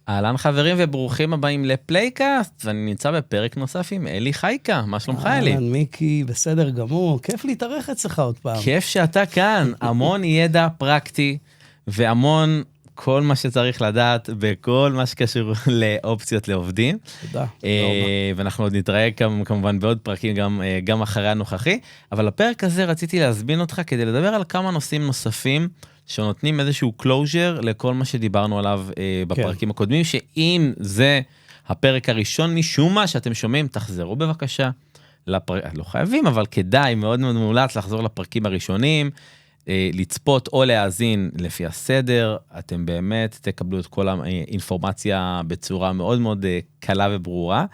אהלן חברים וברוכים הבאים לפלייקאסט, ואני נמצא בפרק נוסף עם אלי חייקה. מה שלומך אלי? אהלן מיקי, בסדר גמור, כיף להתארח אצלך עוד פעם. כיף שאתה כאן, המון ידע פרקטי, והמון כל מה שצריך לדעת, בכל מה שקשור לאופציות לעובדים. תודה. ואנחנו עוד נתראה כמובן בעוד פרקים גם אחרי הנוכחי, אבל הפרק הזה רציתי להזמין אותך כדי לדבר על כמה נושאים נוספים, שנותנים איזשהו closure לכל מה שדיברנו עליו בפרקים הקודמים, שאם זה הפרק הראשון משום מה שאתם שומעים, תחזרו בבקשה לא חייבים, אבל כדאי, מאוד מאוד מומלץ לחזור לפרקים הראשונים, לצפות או להאזין לפי הסדר, אתם באמת תקבלו את כל האינפורמציה בצורה מאוד מאוד קלה וברורה.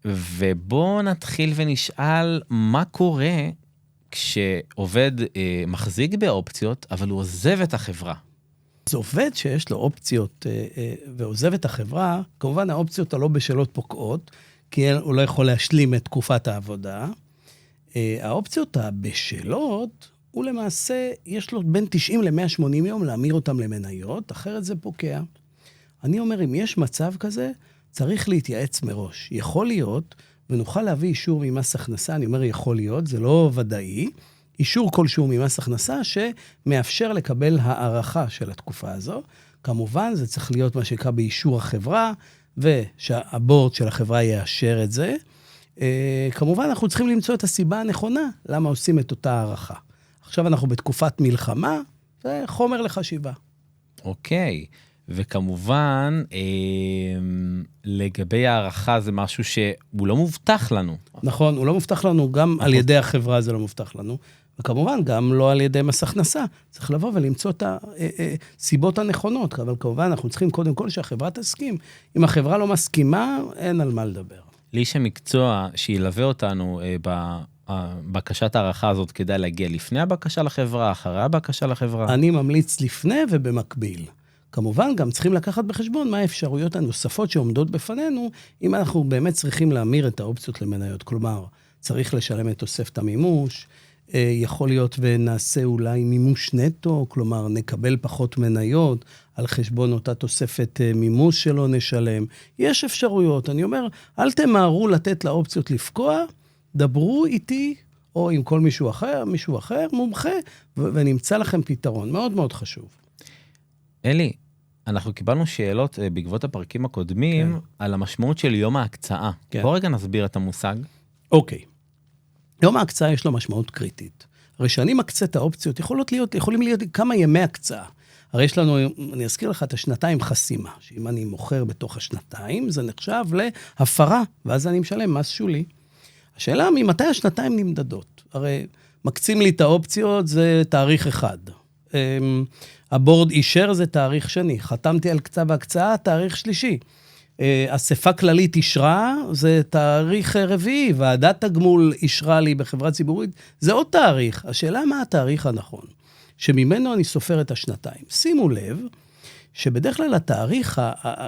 ובואו נתחיל ונשאל מה קורה כשעובד מחזיק באופציות, אבל הוא עוזב את החברה. אז עובד שיש לו אופציות ועוזב את החברה, כמובן האופציות הלא בשלות פוקעות, כי הוא לא יכול להשלים את תקופת העבודה. האופציות הבשלות, הוא למעשה, יש לו בין 90 ל-180 יום להמיר אותם למניות, אחרת זה פוקע. אני אומר, אם יש מצב כזה, צריך להתייעץ מראש. יכול להיות, ונוכל להביא אישור ממס הכנסה, אני אומר יכול להיות, זה לא ודאי, אישור כלשהו ממס הכנסה שמאפשר לקבל הערכה של התקופה הזו. כמובן, זה צריך להיות מה שנקרא באישור החברה, ושהבורד של החברה יאשר את זה. כמובן, אנחנו צריכים למצוא את הסיבה הנכונה, למה עושים את אותה הערכה. עכשיו אנחנו בתקופת מלחמה, זה חומר לחשיבה. אוקיי, וכמובן, לגבי הערכה זה משהו שהוא לא מובטח לנו. נכון, הוא לא מובטח לנו, גם על ידי החברה זה לא מובטח לנו, וכמובן גם לא על ידי מס הכנסה. צריך לבוא ולמצוא את הסיבות הנכונות, אבל כמובן אנחנו צריכים קודם כל שהחברה תסכים. אם החברה לא מסכימה, אין על מה לדבר. לאיש המקצוע שילווה אותנו בבקשת הערכה הזאת, כדאי להגיע לפני הבקשה לחברה, אחרי הבקשה לחברה? אני ממליץ לפני ובמקביל. כמובן, גם צריכים לקחת בחשבון מה האפשרויות הנוספות שעומדות בפנינו, אם אנחנו באמת צריכים להמיר את האופציות למניות. כלומר, צריך לשלם את תוספת המימוש, יכול להיות ונעשה אולי מימוש נטו, כלומר, נקבל פחות מניות על חשבון אותה תוספת מימוש שלא נשלם. יש אפשרויות. אני אומר, אל תמהרו לתת לאופציות לפקוע, דברו איתי, או עם כל מישהו אחר, מומחה, ונמצא לכם פתרון. מאוד מאוד חשוב. אלי, אנחנו קיבלנו שאלות בעקבות הפרקים הקודמים, על המשמעות של יום ההקצאה. בוא רגע נסביר את המושג. אוקיי. יום ההקצאה יש לו משמעות קריטית. הרי שאני מקצה את האופציות, יכולים להיות כמה ימי הקצאה. הרי יש לנו, אני אזכיר לך את השנתיים חסימה, שאם אני מוכר בתוך השנתיים, זה נחשב להפרה, ואז אני משלם מס שולי. השאלה, ממתי השנתיים נמדדות? הרי מקצים לי את האופציות, זה תאריך אחד. הבורד אישר זה תאריך שני, חתמתי על כתב ההקצאה, תאריך שלישי. אספה כללית אישרה, זה תאריך רביעי, ועדת תגמול אישרה לי בחברה ציבורית, זה עוד תאריך. השאלה מה התאריך הנכון, שממנו אני סופר את השנתיים. שימו לב, שבדרך כלל התאריך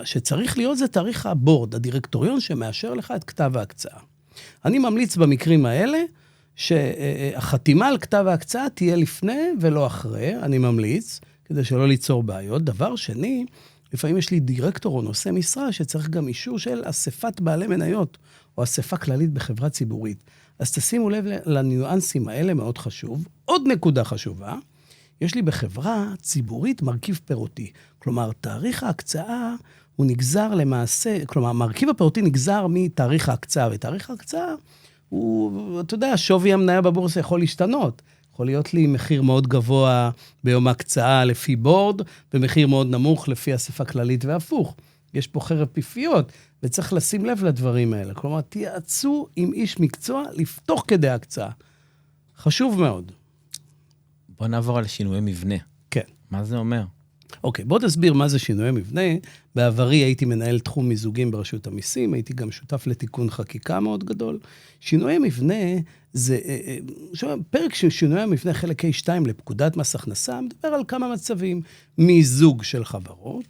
שצריך להיות זה תאריך הבורד, הדירקטוריון שמאשר לך את כתב ההקצאה. אני ממליץ במקרים האלה, שהחתימה על כתב ההקצאה תהיה לפני ולא אחרי, אני ממליץ, כדי שלא ליצור בעיות. דבר שני, לפעמים יש לי דירקטור או נושא משרה, שצריך גם אישור של אספת בעלי מניות, או אספה כללית בחברה ציבורית. אז תשימו לב לניואנסים האלה, מאוד חשוב. עוד נקודה חשובה, יש לי בחברה ציבורית מרכיב פירותי. כלומר, תאריך ההקצאה הוא נגזר למעשה, כלומר, מרכיב הפירותי נגזר מתאריך ההקצאה, ותאריך ההקצאה הוא, אתה יודע, שווי המניה בבורסה יכול להשתנות. יכול להיות לי מחיר מאוד גבוה ביום ההקצאה לפי בורד, ומחיר מאוד נמוך לפי אספה כללית והפוך. יש פה חרב פיפיות, וצריך לשים לב לדברים האלה. כלומר, תייעצו עם איש מקצוע לפתוח כדי ההקצאה. חשוב מאוד. בוא נעבור על שינויי מבנה. כן. מה זה אומר? אוקיי, בוא תסביר מה זה שינויי מבנה. בעברי הייתי מנהל תחום מיזוגים ברשות המיסים, הייתי גם שותף לתיקון חקיקה מאוד גדול. שינויי מבנה זה, פרק של שינויי מבנה חלק A2 לפקודת מס הכנסה, מדבר על כמה מצבים, מיזוג של חברות,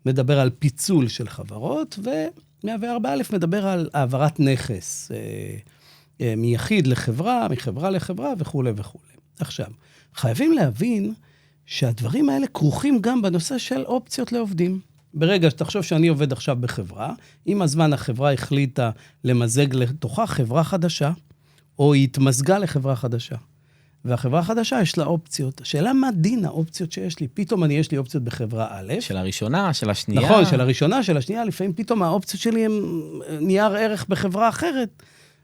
מדבר על פיצול של חברות, ו-104א מדבר על העברת נכס, מיחיד לחברה, מחברה לחברה וכו' וכו'. עכשיו, חייבים להבין שהדברים האלה כרוכים גם בנושא של אופציות לעובדים. ברגע שתחשוב שאני עובד עכשיו בחברה, עם הזמן החברה החליטה למזג לתוכה חברה חדשה, או היא התמזגה לחברה חדשה. והחברה החדשה יש לה אופציות. השאלה מה דין האופציות שיש לי? פתאום יש לי אופציות בחברה א'. של הראשונה, של השנייה. נכון, של הראשונה, של השנייה. לפעמים פתאום האופציות שלי הם נייר ערך בחברה אחרת.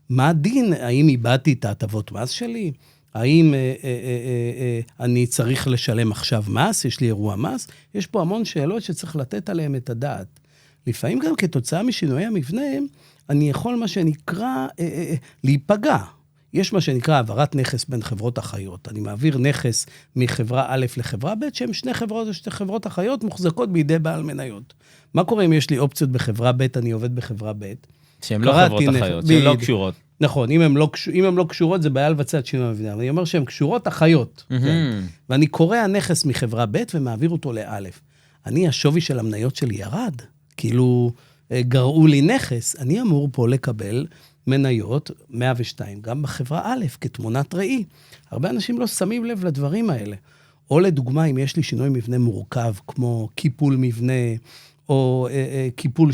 מה הדין? האם איבדתי את ההטבות מס שלי? האם אני צריך לשלם עכשיו מס? יש לי אירוע מס? יש פה המון שאלות שצריך לתת עליהן את הדעת. לפעמים גם כתוצאה משינוי המבנה, אני יכול מה שנקרא להיפגע. יש מה שנקרא העברת נכס בין חברות אחיות. אני מעביר נכס מחברה א' לחברה ב', שהן שתי חברות אחיות מוחזקות בידי בעל מניות. מה קורה אם יש לי אופציות בחברה ב', אני עובד בחברה ב'? שהן לא חברות אחיות, שהן לא קשורות. נכון, אם הן לא קשורות, זה בעיה לבצע את שינוי המבנה. אני אומר שהן קשורות אחיות. ואני קורא הנכס מחברה ב' ומעביר אותו לאלף. השווי של המניות שלי ירד. כאילו, גרעו לי נכס. אני אמור פה לקבל מניות 102, גם בחברה א', כתמונת ראי. הרבה אנשים לא שמים לב לדברים האלה. או לדוגמה, אם יש לי שינוי מבנה מורכב, כמו קיפול מבנה, או קיפול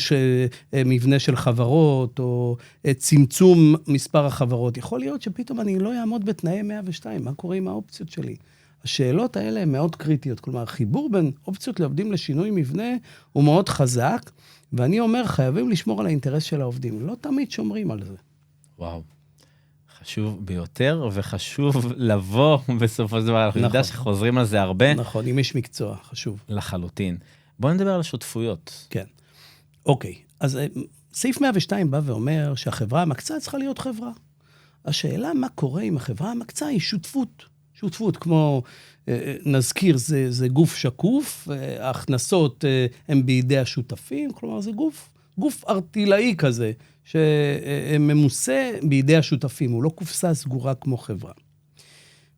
מבנה של חברות, או צמצום מספר החברות, יכול להיות שפתאום אני לא אעמוד בתנאי 102. מה קורה עם האופציות שלי? השאלות האלה הן מאוד קריטיות. כלומר, החיבור בין אופציות לעובדים לשינוי מבנה הוא מאוד חזק, ואני אומר, חייבים לשמור על האינטרס של העובדים. לא תמיד שומרים על זה. וואו. חשוב ביותר, וחשוב לבוא בסופו של דבר. אנחנו יודעים שחוזרים על זה הרבה. נכון, אם יש מקצוע, חשוב. לחלוטין. בואו נדבר על השותפויות. כן. אוקיי. אז סעיף 102 בא ואומר שהחברה המקצה צריכה להיות חברה. השאלה מה קורה אם החברה המקצה היא שותפות. שותפות, כמו נזכיר, זה גוף שקוף, ההכנסות הן בידי השותפים, כלומר זה גוף ארטילאי כזה, שממוסה בידי השותפים, הוא לא קופסה סגורה כמו חברה.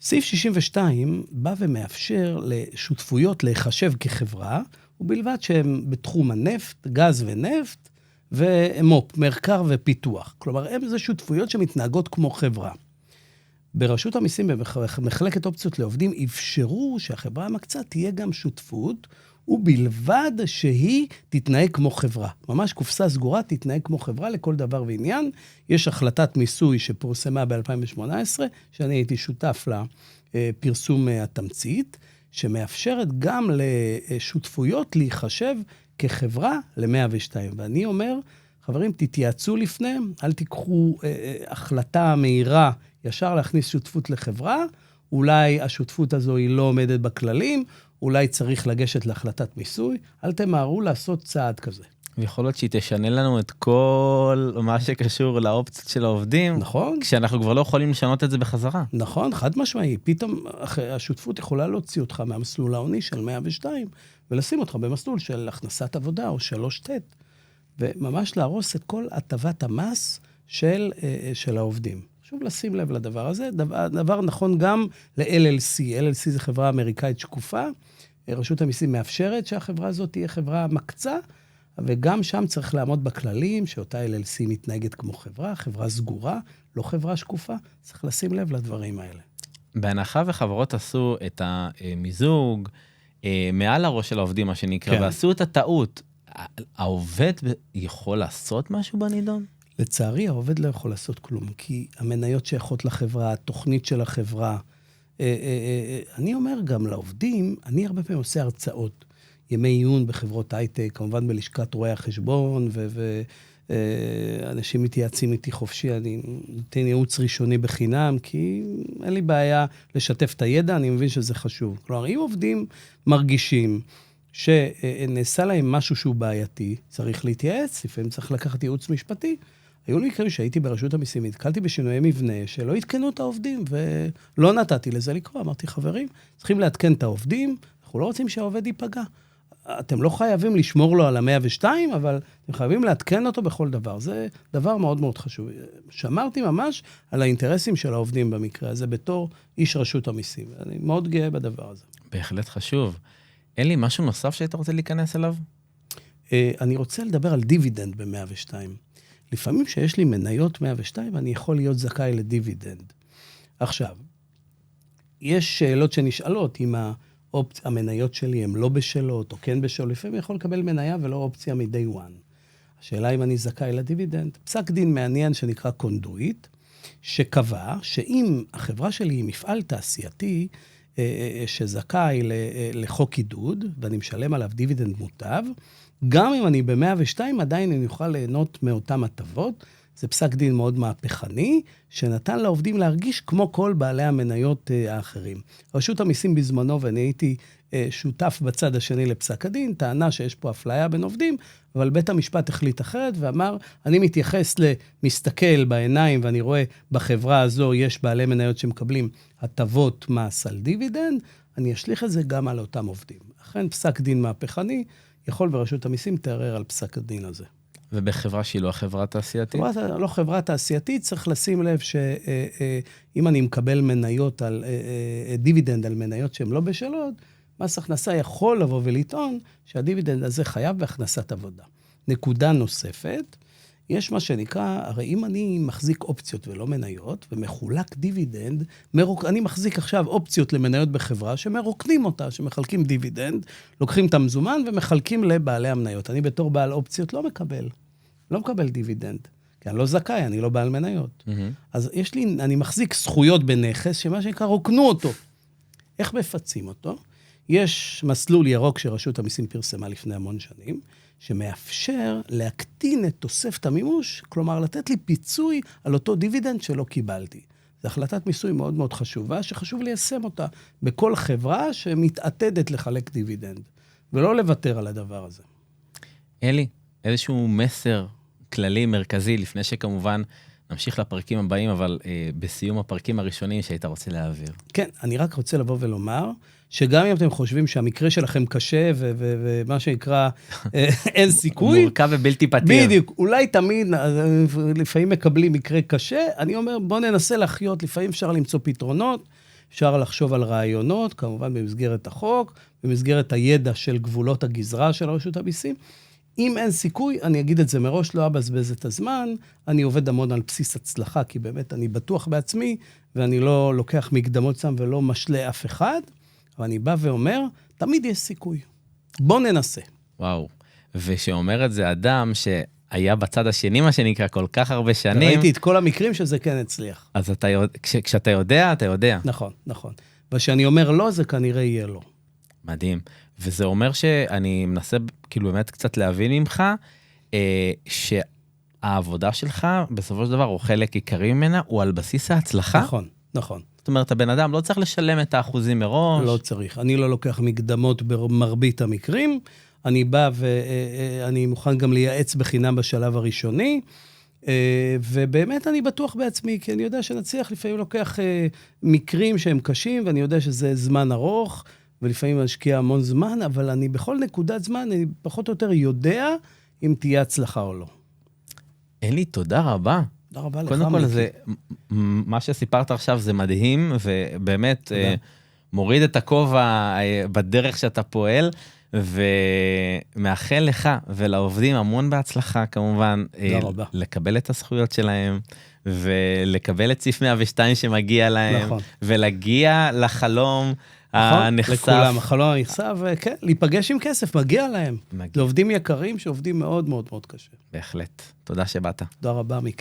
סעיף 62 בא ומאפשר לשותפויות להיחשב כחברה, ובלבד שהן בתחום הנפט, גז ונפט, ומו"פ, מחקר ופיתוח. כלומר, הן זה שותפויות שמתנהגות כמו חברה. ברשות המיסים, במחלקת אופציות לעובדים, אפשרו שהחברה המקצה תהיה גם שותפות, ובלבד שהיא תתנהג כמו חברה. ממש קופסה סגורה תתנהג כמו חברה לכל דבר ועניין. יש החלטת מיסוי שפורסמה ב-2018, שאני הייתי שותף לפרסום התמצית, שמאפשרת גם לשותפויות להיחשב כחברה ל-102. ואני אומר, חברים, תתייעצו לפניהם, אל תיקחו החלטה מהירה, ישר להכניס שותפות לחברה, אולי השותפות הזו היא לא עומדת בכללים, אולי צריך לגשת להחלטת מיסוי, אל תמהרו לעשות צעד כזה. ויכול להיות שהיא תשנה לנו את כל מה שקשור לאופציות של העובדים, נכון. כשאנחנו כבר לא יכולים לשנות את זה בחזרה. נכון, חד משמעי. פתאום השותפות יכולה להוציא אותך מהמסלול העוני של 102, ולשים אותך במסלול של הכנסת עבודה או 3ט, וממש להרוס את כל הטבת המס של העובדים. חשוב לשים לב לדבר הזה. דבר נכון גם ל-LLC. LLC זה חברה אמריקאית שקופה. רשות המיסים מאפשרת שהחברה הזאת תהיה חברה מקצה, וגם שם צריך לעמוד בכללים שאותה LLC מתנהגת כמו חברה, חברה סגורה, לא חברה שקופה. צריך לשים לב לדברים האלה. בהנחה וחברות עשו את המיזוג מעל הראש של העובדים, מה שנקרא, כן. ועשו את הטעות, העובד יכול לעשות משהו בנידון? לצערי, העובד לא יכול לעשות כלום, כי המניות שייכות לחברה, התוכנית של החברה, אני אומר גם לעובדים, אני הרבה פעמים עושה הרצאות, ימי עיון בחברות הייטק, כמובן בלשכת רואי החשבון, ואנשים מתייעצים איתי חופשי, אני נותן ייעוץ ראשוני בחינם, כי אין לי בעיה לשתף את הידע, אני מבין שזה חשוב. כלומר, אם עובדים מרגישים שנעשה להם משהו שהוא בעייתי, צריך להתייעץ, לפעמים צריך לקחת ייעוץ משפטי, היו לי מקרים שהייתי ברשות המיסים, התקלתי בשינויי מבנה שלא התקנו את העובדים, ולא נתתי לזה לקרוא. אמרתי, חברים, צריכים להתקן את העובדים, אנחנו לא רוצים שהעובד ייפגע. אתם לא חייבים לשמור לו על 102, אבל אתם חייבים להתקן אותו בכל דבר. זה דבר מאוד מאוד חשוב. שמרתי ממש על האינטרסים של העובדים במקרה הזה, בתור איש רשות המיסים. אני מאוד גאה בדבר הזה. בהחלט חשוב. אין לי משהו נוסף שאתה רוצה להיכנס אליו? אני רוצה לדבר על דיבידנד ב-102. לפעמים שיש לי מניות 102, אני יכול להיות זכאי לדיבידנד. עכשיו, יש שאלות שנשאלות, אם המניות שלי הן לא בשלות, או כן בשלות, לפעמים יכול לקבל מניה ולא אופציה מ-day one. השאלה אם אני זכאי לדיבידנד. פסק דין מעניין שנקרא קונדויט, שקבע שאם החברה שלי היא מפעל תעשייתי, שזכאי לחוק עידוד, ואני משלם עליו דיבידנד מוטב, גם אם אני ב-102, עדיין אני אוכל ליהנות מאותם הטבות. זה פסק דין מאוד מהפכני, שנתן לעובדים להרגיש כמו כל בעלי המניות האחרים. רשות המיסים בזמנו, ואני הייתי שותף בצד השני לפסק הדין, טענה שיש פה אפליה בין עובדים, אבל בית המשפט החליט אחרת, ואמר, אני מתייחס למסתכל בעיניים, ואני רואה בחברה הזו, יש בעלי מניות שמקבלים הטבות מס על דיבידנד, אני אשליך את זה גם על אותם עובדים. אכן פסק דין מהפכני, יכול ורשות המיסים תערער על פסק הדין הזה. ובחברה שהיא לא חברה תעשייתית? לא חברה תעשייתית, צריך לשים לב שאם אני מקבל מניות על דיבידנד על מניות שהן לא בשלות, מס הכנסה יכול לבוא ולטעון שהדיבידנד הזה חייב בהכנסת עבודה. נקודה נוספת, יש מה שנקרא, הרי אם אני מחזיק אופציות ולא מניות, ומחולק דיבידנד, אני מחזיק עכשיו אופציות למניות בחברה, שמרוקנים אותה, שמחלקים דיבידנד, לוקחים את המזומן ומחלקים לבעלי המניות. אני בתור בעל אופציות לא מקבל דיבידנד, כי אני לא זכאי, אני לא בעל מניות. אז אני מחזיק זכויות בנכס, שמה שנקרא רוקנו אותו. איך מפצים אותו? יש מסלול ירוק שרשות המיסים פרסמה לפני המון שנים, שמאפשר להקטין את תוספת המימוש, כלומר, לתת לי פיצוי על אותו דיבידנד שלא קיבלתי. זו החלטת מיסוי מאוד מאוד חשובה, שחשוב ליישם אותה בכל חברה שמתעתדת לחלק דיבידנד, ולא לוותר על הדבר הזה. אלי, איזשהו מסר כללי מרכזי, לפני שכמובן נמשיך לפרקים הבאים, אבל בסיום הפרקים הראשונים שהיית רוצה להעביר. כן, אני רק רוצה לבוא ולומר, שגם אם אתם חושבים שהמקרה שלכם קשה, ומה שנקרא, אין סיכוי. מורכב ובלתי פתיר. בדיוק, אולי תמיד, לפעמים מקבלים מקרה קשה, אני אומר, בוא ננסה לחיות, לפעמים אפשר למצוא פתרונות, אפשר לחשוב על רעיונות, כמובן במסגרת החוק, במסגרת הידע של גבולות הגזרה של רשות המיסים. אם אין סיכוי, אני אגיד את זה מראש, לא אבזבז את הזמן, אני עובד המון על בסיס הצלחה, כי באמת אני בטוח בעצמי, ואני לא לוקח מקדמות שם ולא משלה אף אחד, אבל אני בא ואומר, תמיד יש סיכוי. בוא ננסה. וואו. ושאומר את זה אדם שהיה בצד השני, מה שנקרא, כל כך הרבה שנים. ראיתי את כל המקרים שזה כן הצליח. אז כשאתה יודע, אתה יודע. נכון, נכון. וכשאני אומר לא, זה כנראה יהיה לא. מדהים. וזה אומר שאני מנסה, כאילו באמת קצת להבין ממך, שהעבודה שלך, בסופו של דבר, או חלק עיקרי ממנה, הוא על בסיס ההצלחה. נכון, נכון. זאת אומרת, הבן אדם לא צריך לשלם את האחוזים מראש. לא צריך. אני לא לוקח מקדמות במרבית המקרים. אני בא ואני מוכן גם לייעץ בחינם בשלב הראשוני, ובאמת אני בטוח בעצמי, כי אני יודע שנצליח, לפעמים לוקח מקרים שהם קשים, ואני יודע שזה זמן ארוך, ולפעמים משקיע המון זמן, אבל אני בכל נקודת זמן, אני פחות או יותר יודע אם תהיה הצלחה או לא. אלי, תודה רבה. תודה רבה לך, קודם כל, מה שסיפרת עכשיו זה מדהים, ובאמת מוריד את הכובע בדרך שאתה פועל, ומאחל לך ולעובדים המון בהצלחה, כמובן, לקבל את הזכויות שלהם, ולקבל את סעיף 102 שמגיע להם, ולהגיע לחלום הנחשף. לכולם, החלום הנחשף, וכן, להיפגש עם כסף, מגיע להם. לעובדים יקרים שעובדים מאוד מאוד מאוד קשה. בהחלט. תודה שבאת. תודה רבה, מיקי.